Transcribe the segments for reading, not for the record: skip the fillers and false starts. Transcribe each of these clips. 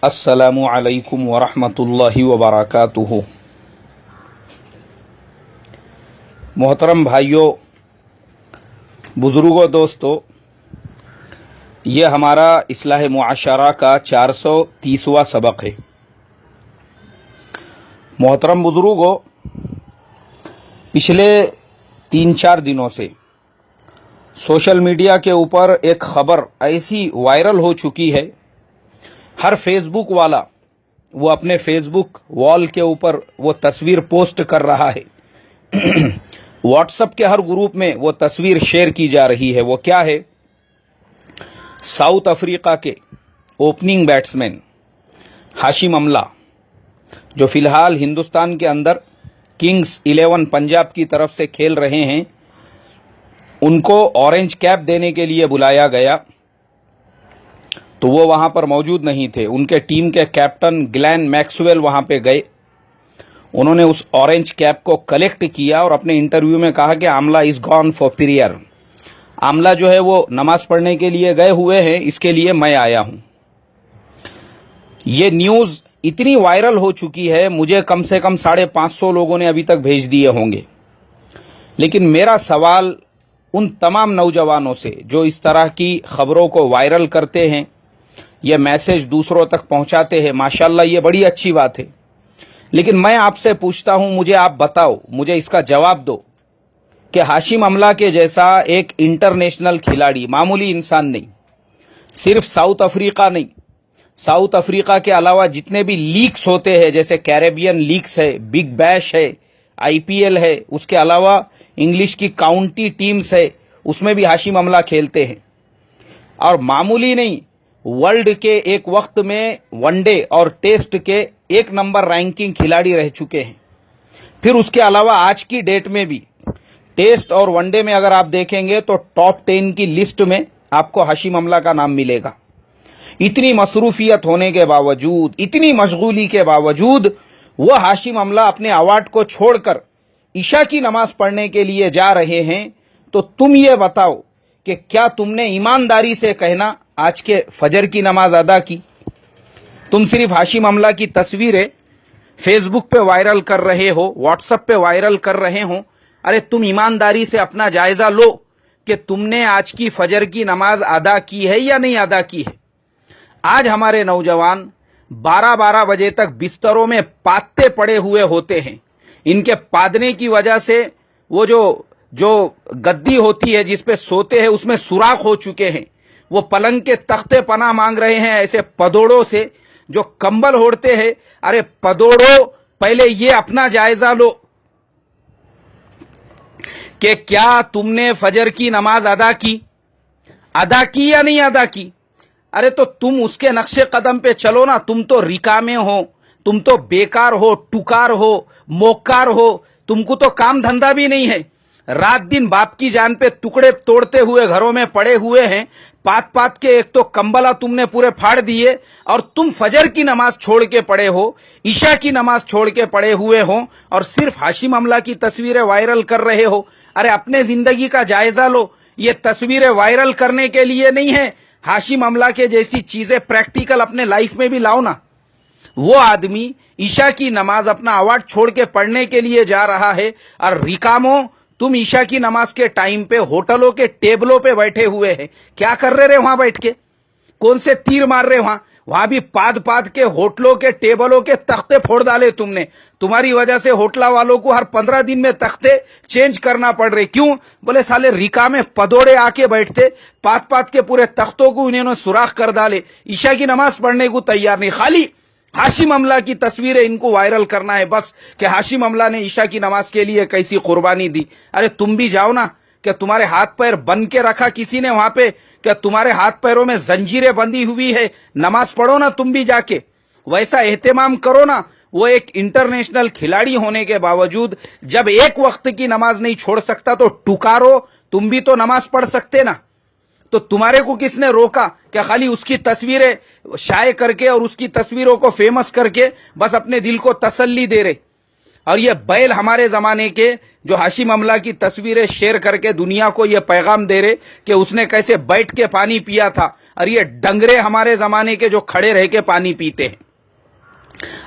السلام علیکم ورحمۃ اللہ وبرکاتہ۔ محترم بھائیوں، بزرگوں، دوستو، یہ ہمارا اصلاح معاشرہ کا 430واں سبق ہے۔ محترم بزرگوں، پچھلے 3-4 دنوں سے سوشل میڈیا کے اوپر ایک خبر ایسی وائرل ہو چکی ہے، ہر فیس بک والا وہ اپنے فیس بک وال کے اوپر وہ تصویر پوسٹ کر رہا ہے، واٹس ایپ کے ہر گروپ میں وہ تصویر شیئر کی جا رہی ہے۔ وہ کیا ہے؟ ساؤتھ افریقہ کے اوپننگ بیٹسمین ہاشم املہ، جو فی الحال ہندوستان کے اندر کنگز 11 پنجاب کی طرف سے کھیل رہے ہیں، ان کو اورنج کیپ دینے کے لیے بلایا گیا تو وہ وہاں پر موجود نہیں تھے۔ ان کے ٹیم کے کیپٹن گلین میکسویل وہاں پہ گئے، انہوں نے اس اورنج کیپ کو کلیکٹ کیا اور اپنے انٹرویو میں کہا کہ آملہ از گون فار پریئر، آملہ جو ہے وہ نماز پڑھنے کے لیے گئے ہوئے ہیں، اس کے لیے میں آیا ہوں۔ یہ نیوز اتنی وائرل ہو چکی ہے، مجھے کم سے کم 550 لوگوں نے ابھی تک بھیج دیے ہوں گے۔ لیکن میرا سوال ان تمام نوجوانوں سے جو اس طرح کی خبروں کو وائرل کرتے ہیں، یہ میسج دوسروں تک پہنچاتے ہیں، ماشاءاللہ یہ بڑی اچھی بات ہے، لیکن میں آپ سے پوچھتا ہوں، مجھے آپ بتاؤ، مجھے اس کا جواب دو کہ ہاشم املہ کے جیسا ایک انٹرنیشنل کھلاڑی، معمولی انسان نہیں، صرف ساؤتھ افریقہ نہیں، ساؤتھ افریقہ کے علاوہ جتنے بھی لیگز ہوتے ہیں، جیسے کیریبین لیگز ہے، بگ بیش ہے، IPL ہے، اس کے علاوہ انگلش کی کاؤنٹی ٹیمز ہے، اس میں بھی ہاشم املہ کھیلتے ہیں، اور معمولی نہیں، ورلڈ کے ایک وقت میں ون ڈے اور ٹیسٹ کے 1 نمبر رینکنگ کھلاڑی رہ چکے ہیں۔ پھر اس کے علاوہ آج کی ڈیٹ میں بھی ٹیسٹ اور ون ڈے میں اگر آپ دیکھیں گے تو ٹاپ 10 کی لسٹ میں آپ کو ہاشم املہ کا نام ملے گا۔ اتنی مصروفیت ہونے کے باوجود، اتنی مشغولی کے باوجود، وہ ہاشم املہ اپنے ایوارڈ کو چھوڑ کر عشاء کی نماز پڑھنے کے لیے جا رہے ہیں، تو تم یہ بتاؤ کہ کیا تم نے ایمانداری سے کہنا آج کے فجر کی نماز ادا کی؟ تم صرف ہاشم املہ کی تصویریں فیس بک پہ وائرل کر رہے ہو، واٹس ایپ پہ وائرل کر رہے ہو، ارے تم ایمانداری سے اپنا جائزہ لو کہ تم نے آج کی فجر کی نماز ادا کی ہے یا نہیں ادا کی ہے۔ آج ہمارے نوجوان 12 بجے تک بستروں میں پادتے پڑے ہوئے ہوتے ہیں، ان کے پادنے کی وجہ سے وہ جو گدی ہوتی ہے جس پہ سوتے ہیں اس میں سوراخ ہو چکے ہیں، وہ پلنگ کے تختے پناہ مانگ رہے ہیں ایسے پدوڑوں سے جو کمبل اوڑھتے ہیں۔ ارے پدوڑوں، پہلے یہ اپنا جائزہ لو کہ کیا تم نے فجر کی نماز ادا کی یا نہیں ادا کی؟ ارے تو تم اس کے نقش قدم پہ چلو نا، تم تو ریکامے ہو، تم تو بیکار ہو، ٹکار ہو، موکار ہو، تم کو تو کام دھندا بھی نہیں ہے، رات دن باپ کی جان پہ ٹکڑے توڑتے ہوئے گھروں میں پڑے ہوئے ہیں، پات کے ایک تو کمبلا تم نے پورے پھاڑ دیے، اور تم فجر کی نماز چھوڑ کے پڑے ہو، عشاء کی نماز چھوڑ کے پڑے ہوئے ہو، اور صرف ہاشم املہ کی تصویریں وائرل کر رہے ہو۔ ارے اپنے زندگی کا جائزہ لو، یہ تصویریں وائرل کرنے کے لیے نہیں ہے، ہاشم املہ کے جیسی چیزیں پریکٹیکل اپنے لائف میں بھی لاؤ نا۔ وہ آدمی عشاء کی نماز اپنا ایوارڈ چھوڑ کے پڑھنے کے لیے جا رہا ہے، اور ریکاموں، تم عشاء کی نماز کے ٹائم پہ ہوٹلوں کے ٹیبلوں پہ بیٹھے ہوئے ہیں، کیا کر رہے وہاں بیٹھ کے؟ کون سے تیر مار رہے وہاں بھی پاد کے ہوٹلوں کے ٹیبلوں کے تختے پھوڑ ڈالے تم نے۔ تمہاری وجہ سے ہوٹلہ والوں کو ہر 15 دن میں تختے چینج کرنا پڑ رہے، کیوں؟ بولے سالے ریکا میں پدوڑے آ کے بیٹھتے، پاد کے پورے تختوں کو انہوں نے سوراخ کر ڈالے، عشاء کی نماز پڑھنے کو تیار نہیں، خالی ہاشم املہ کی تصویریں ان کو وائرل کرنا ہے بس، کہ ہاشم املہ نے عشاء کی نماز کے لیے کیسی قربانی دی۔ ارے تم بھی جاؤ نا، کہ تمہارے ہاتھ پیر بند کے رکھا کسی نے وہاں پہ، کہ تمہارے ہاتھ پیروں میں زنجیریں بندی ہوئی ہے، نماز پڑھو نا تم بھی جا کے، ویسا اہتمام کرو نا۔ وہ ایک انٹرنیشنل کھلاڑی ہونے کے باوجود جب ایک وقت کی نماز نہیں چھوڑ سکتا تو ٹکارو، تم بھی تو نماز پڑھ سکتے نا۔ تو تمہارے کو کس نے روکا کہ خالی اس کی تصویریں شائع کر کے اور اس کی تصویروں کو فیمس کر کے بس اپنے دل کو تسلی دے رہے؟ اور یہ بیل ہمارے زمانے کے جو ہاشم املہ کی تصویریں شیئر کر کے دنیا کو یہ پیغام دے رہے کہ اس نے کیسے بیٹھ کے پانی پیا تھا، اور یہ ڈنگرے ہمارے زمانے کے جو کھڑے رہ کے پانی پیتے ہیں.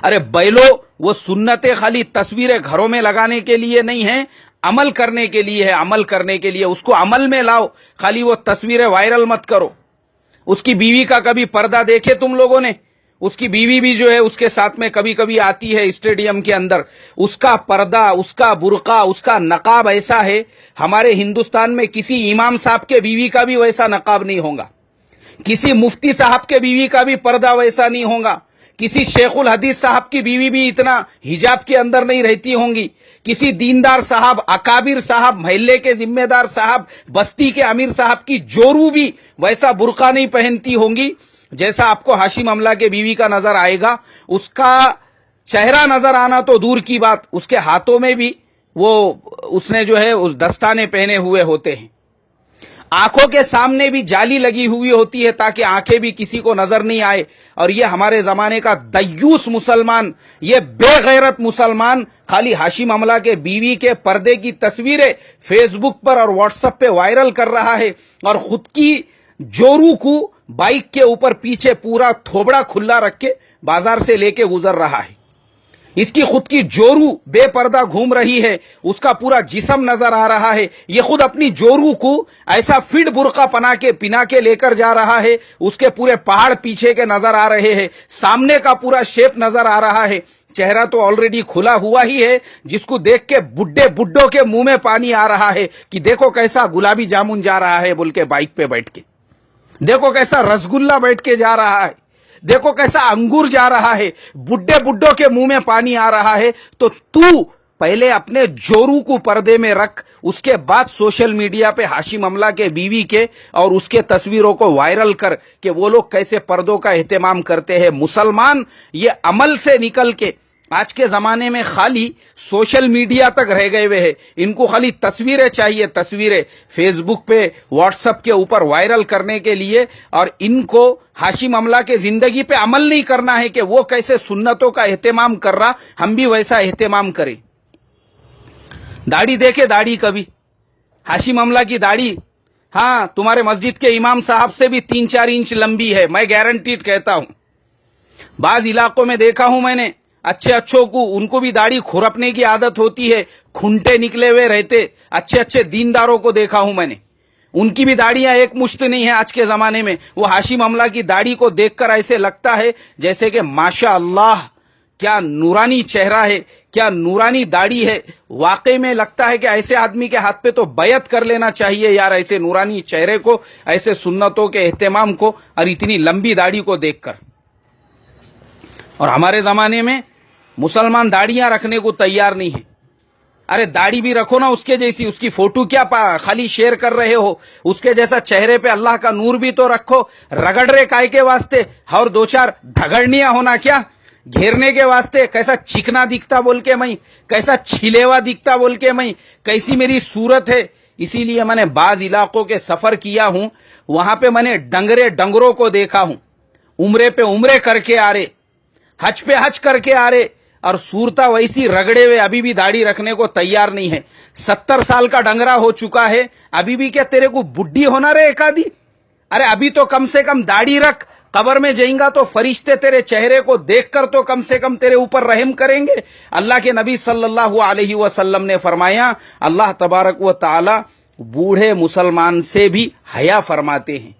ارے بیلو وہ سنتیں خالی تصویریں گھروں میں لگانے کے لیے نہیں ہیں, عمل کرنے کے لیے ہے, عمل کرنے کے لیے. اس کو عمل میں لاؤ, خالی وہ تصویریں وائرل مت کرو. اس کی بیوی کا کبھی پردہ دیکھے تم لوگوں نے؟ اس کی بیوی بھی جو ہے اس کے ساتھ میں کبھی کبھی آتی ہے اسٹیڈیم کے اندر. اس کا پردہ, اس کا برقع, اس کا نقاب ایسا ہے. ہمارے ہندوستان میں کسی امام صاحب کے بیوی کا بھی ویسا نقاب نہیں ہوگا, کسی مفتی صاحب کے بیوی کا بھی پردہ ویسا نہیں ہوگا, کسی شیخ الحدیث صاحب کی بیوی بھی اتنا حجاب کے اندر نہیں رہتی ہوں گی, کسی دیندار صاحب, اکابر صاحب, محلے کے ذمہ دار صاحب, بستی کے امیر صاحب کی جورو بھی ویسا برقع نہیں پہنتی ہوں گی جیسا آپ کو ہاشم املہ کے بیوی کا نظر آئے گا. اس کا چہرہ نظر آنا تو دور کی بات, اس کے ہاتھوں میں بھی اس نے جو ہے اس دستانے پہنے ہوئے ہوتے ہیں. آنکھوں کے سامنے بھی جالی لگی ہوئی ہوتی ہے تاکہ آنکھیں بھی کسی کو نظر نہیں آئے. اور یہ ہمارے زمانے کا دیوس مسلمان, یہ بے غیرت مسلمان خالی ہاشم املہ کے بیوی کے پردے کی تصویریں فیس بک پر اور واٹس ایپ پہ وائرل کر رہا ہے, اور خود کی جورو کو بائک کے اوپر پیچھے پورا تھوبڑا کھلا رکھ کے بازار سے لے کے گزر رہا ہے. اس کی خود کی جورو بے پردہ گھوم رہی ہے, اس کا پورا جسم نظر آ رہا ہے. یہ خود اپنی جورو کو ایسا فٹ برقع پنا کے لے کر جا رہا ہے, اس کے پورے پہاڑ پیچھے کے نظر آ رہے ہیں, سامنے کا پورا شیپ نظر آ رہا ہے. چہرہ تو آلریڈی کھلا ہوا ہی ہے, جس کو دیکھ کے بڈھوں کے منہ میں پانی آ رہا ہے کہ دیکھو کیسا گلابی جامن جا رہا ہے بول کے بائک پہ بیٹھ کے, دیکھو کیسا رسگلہ بیٹھ کے جا رہا ہے, دیکھو کیسا انگور جا رہا ہے, بڈھوں کے منہ میں پانی آ رہا ہے. تو پہلے اپنے جورو کو پردے میں رکھ, اس کے بعد سوشل میڈیا پہ ہاشم املہ کے بیوی کے اور اس کے تصویروں کو وائرل کر کہ وہ لوگ کیسے پردوں کا اہتمام کرتے ہیں. مسلمان یہ عمل سے نکل کے آج کے زمانے میں خالی سوشل میڈیا تک رہ گئے ہوئے ہیں. ان کو خالی تصویریں چاہیے, تصویریں فیس بک پہ واٹس ایپ کے اوپر وائرل کرنے کے لیے, اور ان کو ہاشم املہ کے زندگی پہ عمل نہیں کرنا ہے کہ وہ کیسے سنتوں کا اہتمام کر رہا, ہم بھی ویسا اہتمام کریں. داڑھی دیکھے, داڑھی کبھی ہاشم املہ کی داڑھی, ہاں تمہارے مسجد کے امام صاحب سے بھی 3-4 انچ لمبی ہے, میں گارنٹیڈ کہتا ہوں. بعض علاقوں میں دیکھا ہوں میں نے, اچھوں کو ان کو بھی داڑھی کھرپنے کی عادت ہوتی ہے, کھنٹے نکلے ہوئے رہتے. اچھے دینداروں کو دیکھا ہوں میں نے, ان کی بھی داڑیاں ایک مشت نہیں ہے آج کے زمانے میں. وہ ہاشم املہ کی داڑھی کو دیکھ کر ایسے لگتا ہے جیسے کہ ماشاء اللہ کیا نورانی چہرہ ہے, کیا نورانی داڑھی ہے. واقعی میں لگتا ہے کہ ایسے آدمی کے ہاتھ پہ تو بیعت کر لینا چاہیے یار, ایسے نورانی چہرے کو, ایسے سنتوں کے اہتمام کو, اور اتنی لمبی داڑھی کو دیکھ کر. اور ہمارے زمانے میں مسلمان داڑیاں رکھنے کو تیار نہیں ہے. ارے داڑھی بھی رکھو نا اس کے جیسی, اس کی فوٹو کیا خالی شیئر کر رہے ہو, اس کے جیسا چہرے پہ اللہ کا نور بھی تو رکھو. رگڑ رہے کائے کے واسطے, اور 2-4 دھگڑنیاں ہونا کیا گھیرنے کے واسطے, کیسا چکنا دکھتا بول کے میں, کیسا چھلیوا دکھتا بول کے میں, کیسی میری صورت ہے. اسی لیے میں نے بعض علاقوں کے سفر کیا ہوں, وہاں پہ میں نے ڈنگروں کو دیکھا ہوں, عمرے پہ عمرے کر کے آ رہے, حج پہ حج کر کے آ رہے, اور صورتا ویسی رگڑے ہوئے, ابھی بھی داڑھی رکھنے کو تیار نہیں ہے. 70 سال کا ڈنگرا ہو چکا ہے, ابھی بھی کیا تیرے کو بڈھی ہونا رہے ایک آدھی؟ ارے ابھی تو کم سے کم داڑھی رکھ, قبر میں جائیں گا تو فرشتے تیرے چہرے کو دیکھ کر تو کم سے کم تیرے اوپر رحم کریں گے. اللہ کے نبی صلی اللہ علیہ وسلم نے فرمایا, اللہ تبارک و تعالی بوڑھے مسلمان سے بھی حیا فرماتے ہیں,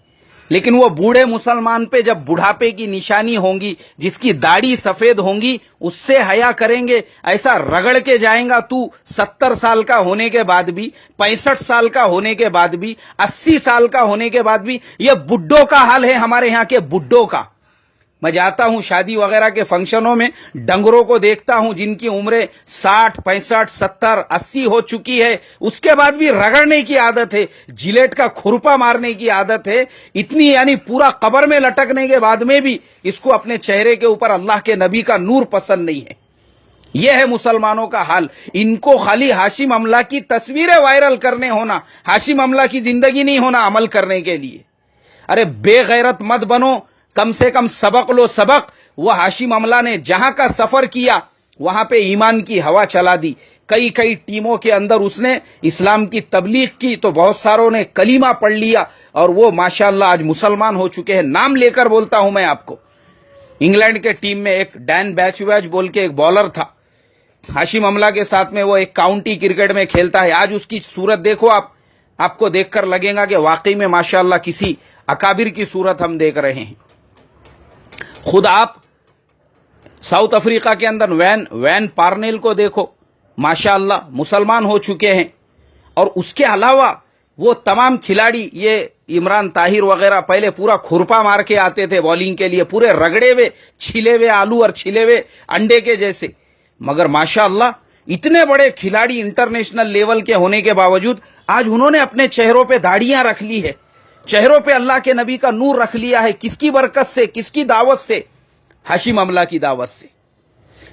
لیکن وہ بوڑھے مسلمان پہ جب بڑھاپے کی نشانی ہوں گی, جس کی داڑھی سفید ہوں گی, اس سے حیا کریں گے. ایسا رگڑ کے جائیں گا تو 70 سال کا ہونے کے بعد بھی, 65 سال کا ہونے کے بعد بھی, 80 سال کا ہونے کے بعد بھی. یہ بڈھوں کا حال ہے ہمارے یہاں کے بڈھوں کا. میں جاتا ہوں شادی وغیرہ کے فنکشنوں میں, ڈنگروں کو دیکھتا ہوں جن کی عمریں 60, 65, 70, 80 ہو چکی ہے, اس کے بعد بھی رگڑنے کی عادت ہے, جلیٹ کا کھرپا مارنے کی عادت ہے. اتنی یعنی پورا قبر میں لٹکنے کے بعد میں بھی اس کو اپنے چہرے کے اوپر اللہ کے نبی کا نور پسند نہیں ہے. یہ ہے مسلمانوں کا حال. ان کو خالی ہاشم املہ کی تصویریں وائرل کرنے ہونا, ہاشم املہ کی زندگی نہیں ہونا عمل کرنے کے لیے. ارے بے غیرت مت بنو, کم سے کم سبق لو, سبق. وہ ہاشم املہ نے جہاں کا سفر کیا, وہاں پہ ایمان کی ہوا چلا دی. کئی ٹیموں کے اندر اس نے اسلام کی تبلیغ کی تو بہت ساروں نے کلمہ پڑھ لیا اور وہ ماشاءاللہ آج مسلمان ہو چکے ہیں. نام لے کر بولتا ہوں میں آپ کو. انگلینڈ کے ٹیم میں ایک ڈین بیچویج بول کے ایک بالر تھا, ہاشم املہ کے ساتھ میں وہ ایک کاؤنٹی کرکٹ میں کھیلتا ہے. آج اس کی صورت دیکھو آپ کو دیکھ کر لگے گا کہ واقعی میں ماشاءاللہ کسی اکابر کی صورت ہم دیکھ رہے ہیں. خود آپ ساؤتھ افریقہ کے اندر وین پارنیل کو دیکھو, ماشاءاللہ مسلمان ہو چکے ہیں. اور اس کے علاوہ وہ تمام کھلاڑی, یہ عمران طاہر وغیرہ پہلے پورا کھرپا مار کے آتے تھے بالنگ کے لیے, پورے رگڑے ہوئے چھلے ہوئے آلو اور چھلے ہوئے انڈے کے جیسے, مگر ماشاءاللہ اتنے بڑے کھلاڑی انٹرنیشنل لیول کے ہونے کے باوجود آج انہوں نے اپنے چہروں پہ داڑیاں رکھ لی ہے, چہروں پہ اللہ کے نبی کا نور رکھ لیا ہے. کس کی برکت سے, کس کی دعوت سے؟ ہاشم املہ کی دعوت سے.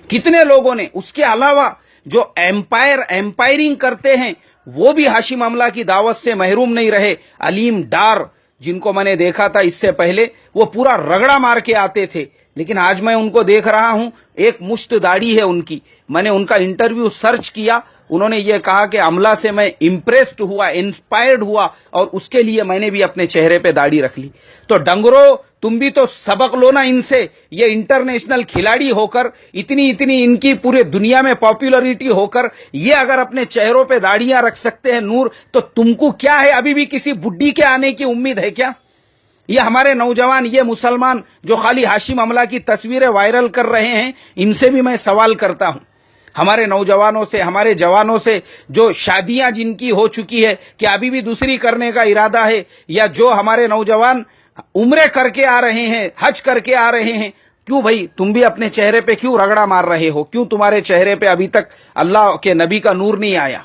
کتنے لوگوں نے, اس کے علاوہ جو ایمپائرنگ کرتے ہیں وہ بھی ہاشم املہ کی دعوت سے محروم نہیں رہے. علیم ڈار جن کو میں نے دیکھا تھا اس سے پہلے, وہ پورا رگڑا مار کے آتے تھے, لیکن آج میں ان کو دیکھ رہا ہوں ایک مشت داڑھی ہے ان کی. میں نے ان کا انٹرویو سرچ کیا, انہوں نے یہ کہا کہ عملہ سے میں امپریسڈ ہوا, انسپائرڈ ہوا اور اس کے لیے میں نے بھی اپنے چہرے پہ داڑھی رکھ لی. تو ڈنگرو تم بھی تو سبق لو نا ان سے. یہ انٹرنیشنل کھلاڑی ہو کر, اتنی ان کی پورے دنیا میں پاپولرٹی ہو کر, یہ اگر اپنے چہروں پہ داڑیاں رکھ سکتے ہیں نور, تو تم کو کیا ہے, ابھی بھی کسی بڈھی کے آنے کی امید ہے کیا؟ یہ ہمارے نوجوان, یہ مسلمان جو خالی ہاشم املہ کی تصویریں وائرل کر رہے ہیں, ان سے بھی میں سوال کرتا ہوں. ہمارے نوجوانوں سے, ہمارے جوانوں سے, جو شادیاں جن کی ہو چکی ہے کہ ابھی بھی دوسری کرنے کا ارادہ ہے, یا جو ہمارے نوجوان عمرے کر کے آ رہے ہیں, حج کر کے آ رہے ہیں, کیوں بھائی تم بھی اپنے چہرے پہ کیوں رگڑا مار رہے ہو؟ کیوں تمہارے چہرے پہ ابھی تک اللہ کے نبی کا نور نہیں آیا؟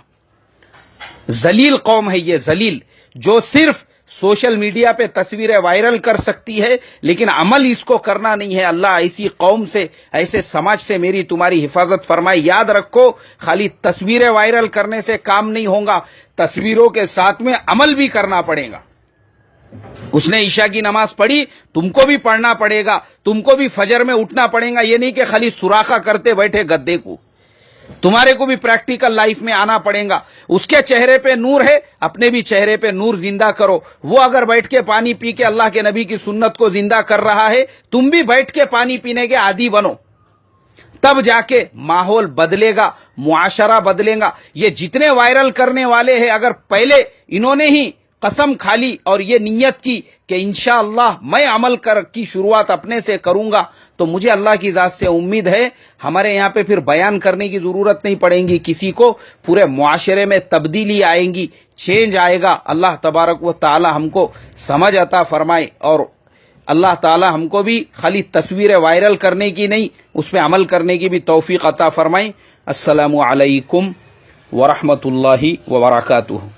ذلیل قوم ہے یہ, ذلیل, جو صرف سوشل میڈیا پہ تصویریں وائرل کر سکتی ہے لیکن عمل اس کو کرنا نہیں ہے. اللہ ایسی قوم سے, ایسے سماج سے میری تمہاری حفاظت فرمائے. یاد رکھو, خالی تصویریں وائرل کرنے سے کام نہیں ہوگا, تصویروں کے ساتھ میں عمل بھی کرنا پڑے گا. اس نے عشاء کی نماز پڑھی, تم کو بھی پڑھنا پڑے گا, تم کو بھی فجر میں اٹھنا پڑے گا. یہ نہیں کہ خالی سوراخا کرتے بیٹھے گدے کو, تمہارے کو بھی پریکٹیکل لائف میں آنا پڑے گا. اس کے چہرے پہ نور ہے, اپنے بھی چہرے پہ نور زندہ کرو. وہ اگر بیٹھ کے پانی پی کے اللہ کے نبی کی سنت کو زندہ کر رہا ہے, تم بھی بیٹھ کے پانی پینے کے عادی بنو, تب جا کے ماحول بدلے گا, معاشرہ بدلے گا. یہ جتنے وائرل کرنے والے ہیں, اگر پہلے انہوں نے ہی قسم کھا لی اور یہ نیت کی کہ انشاءاللہ میں عمل کی شروعات اپنے سے کروں گا, تو مجھے اللہ کی ذات سے امید ہے ہمارے یہاں پہ پھر بیان کرنے کی ضرورت نہیں پڑے گی کسی کو. پورے معاشرے میں تبدیلی آئیں گی, چینج آئے گا. اللہ تبارک و تعالی ہم کو سمجھ عطا فرمائے, اور اللہ تعالی ہم کو بھی خالی تصویریں وائرل کرنے کی نہیں, اس پہ عمل کرنے کی بھی توفیق عطا فرمائے. السلام علیکم ورحمۃ اللہ وبرکاتہ.